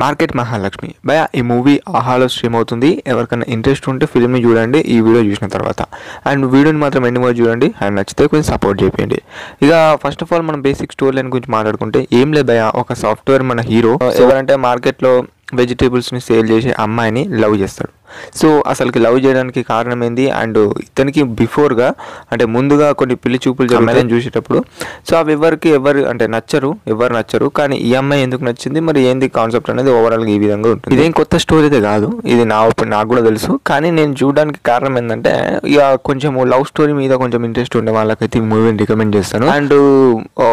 Market Mahalakshmi భయ ఈ movie ఆహాలో స్ట్రీమ్ అవుతుంది. ఎవరికైనా ఇంట్రెస్ట్ ఉంటే ఫిల్మ్ని చూడండి ఈ వీడియో చూసిన తర్వాత. అండ్ వీడియోని మాత్రం ఎండ్ వరకు చూడండి అండ్ నచ్చితే కొంచెం సపోర్ట్ చేయండి. ఇక ఫస్ట్ ఆఫ్ ఆల్ మనం బేసిక్ స్టోరీ లైన్ గురించి మాట్లాడుకుంటే ఏం లేదు భయ, ఒక సాఫ్ట్వేర్ మన హీరో ఎవరంటే మార్కెట్లో వెజిటేబుల్స్ని సేల్ చేసే అమ్మాయిని లవ్ చేస్తాడు. సో అసలుకి లవ్ చేయడానికి కారణం ఏంది, అండ్ ఇతనికి బిఫోర్గా అంటే ముందుగా కొన్ని పెళ్లి చూపులు జరుగుతాయని చూసేటప్పుడు సో అవి ఎవరు నచ్చరు, కానీ ఈ అమ్మాయి ఎందుకు నచ్చింది, మరి ఏంది కాన్సెప్ట్ అనేది ఓవరాల్గా ఈ విధంగా ఉంటుంది. ఇదేం కొత్త స్టోరీ అయితే కాదు, ఇది నాకు కూడా తెలుసు. కానీ నేను చూడడానికి కారణం ఏంటంటే ఇక కొంచెం లవ్ స్టోరీ మీద కొంచెం ఇంట్రెస్ట్ ఉండే వాళ్ళకైతే ఈ మూవీని రికమెండ్ చేస్తాను. అండ్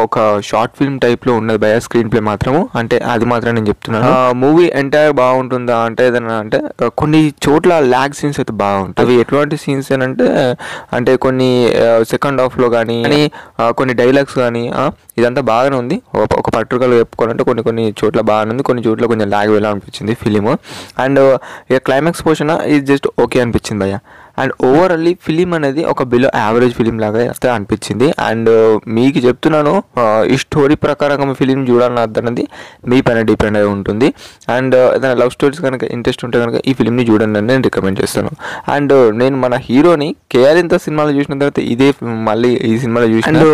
ఒక షార్ట్ ఫిల్మ్ టైప్లో ఉన్నది భయ, స్క్రీన్ ప్లే మాత్రము, అంటే అది మాత్రం నేను చెప్తున్నాను. మూవీ ఎంటైర్ బాగుంటుందా అంటే ఏదన్నా అంటే కొన్ని చోట్ల ల్యాగ్ సీన్స్ అయితే బాగుంటాయి. అవి ఎటువంటి సీన్స్ అంటే కొన్ని సెకండ్ హాఫ్లో కానీ కొన్ని డైలాగ్స్ కానీ ఇదంతా బాగానే ఉంది. ఒక పర్టికులర్గా చెప్పుకోవాలంటే కొన్ని చోట్ల బాగానే ఉంది, కొన్ని చోట్ల కొంచెం ల్యాగ్ వెళ్ళా అనిపించింది ఫిలిం. అండ్ ఇక క్లైమాక్స్ పోర్షన్ ఇది జస్ట్ ఓకే అనిపించింది భయ్య. అండ్ ఓవరాల్లీ ఫిలిం అనేది ఒక బిలో యావరేజ్ ఫిలిం లాగా అయితే అనిపించింది. అండ్ మీకు చెప్తున్నాను, ఈ స్టోరీ ప్రకారంగా ఫిలిం చూడాలని అన్నది మీ పైన డిపెండ్ అయి ఉంటుంది. అండ్ ఏదైనా లవ్ స్టోరీస్ కనుక ఇంట్రెస్ట్ ఉంటే కనుక ఈ ఫిలింని చూడండి అని నేను రికమెండ్ చేస్తాను. అండ్ నేను మన హీరోని కేఆర్ఎంత సినిమాలో చూసిన తర్వాత ఇదే మళ్ళీ ఈ సినిమాలో చూసి అండ్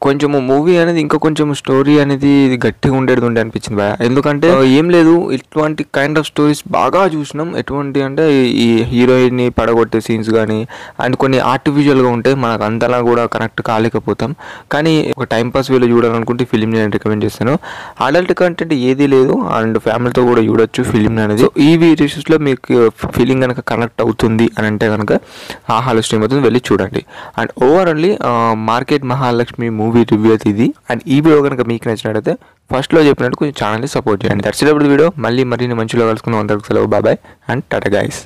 కొంచెం మూవీ అనేది ఇంకా కొంచెం స్టోరీ అనేది గట్టిగా ఉండేది అనిపించింది బాగా. ఎందుకంటే ఏం లేదు, ఇటువంటి కైండ్ ఆఫ్ స్టోరీస్ బాగా చూసినాం. ఎటువంటి అంటే ఈ హీరోయిన్ని పడగొట్టే సీన్స్ కానీ అండ్ కొన్ని ఆర్టిఫిషియల్గా ఉంటాయి, మనకు అంతలా కూడా కనెక్ట్ కాలేకపోతాం. కానీ ఒక టైంపాస్ వేలో చూడాలనుకుంటే ఫిలిం నేను రికమెండ్ చేస్తాను. అడల్ట్ కంటెంట్ ఏదీ లేదు అండ్ ఫ్యామిలీతో కూడా చూడొచ్చు ఫిలిం అనేది. ఈ వీడియోస్లో మీకు ఫీలింగ్ కనుక కనెక్ట్ అవుతుంది అని అంటే కనుక ఆహాలో స్ట్రీమ్ అవుతుంది, వెళ్ళి చూడండి. And ఓవరాల్లీ market Mahalakshmi movie review అయితే ఇది. అండ్ ఈ వీడియో కనుక మీకు నచ్చినట్టయితే ఫస్ట్లో చెప్పినట్టు కొంచెం ఛానల్ని సపోర్ట్ చేయండి. దర్శనప్పుడు వీడియో మళ్ళీ మరిన్ని మంచిలో కలుసుకున్నాం. అందరికి సెలవు, బాబాయ్ అండ్ టాటా గైస్.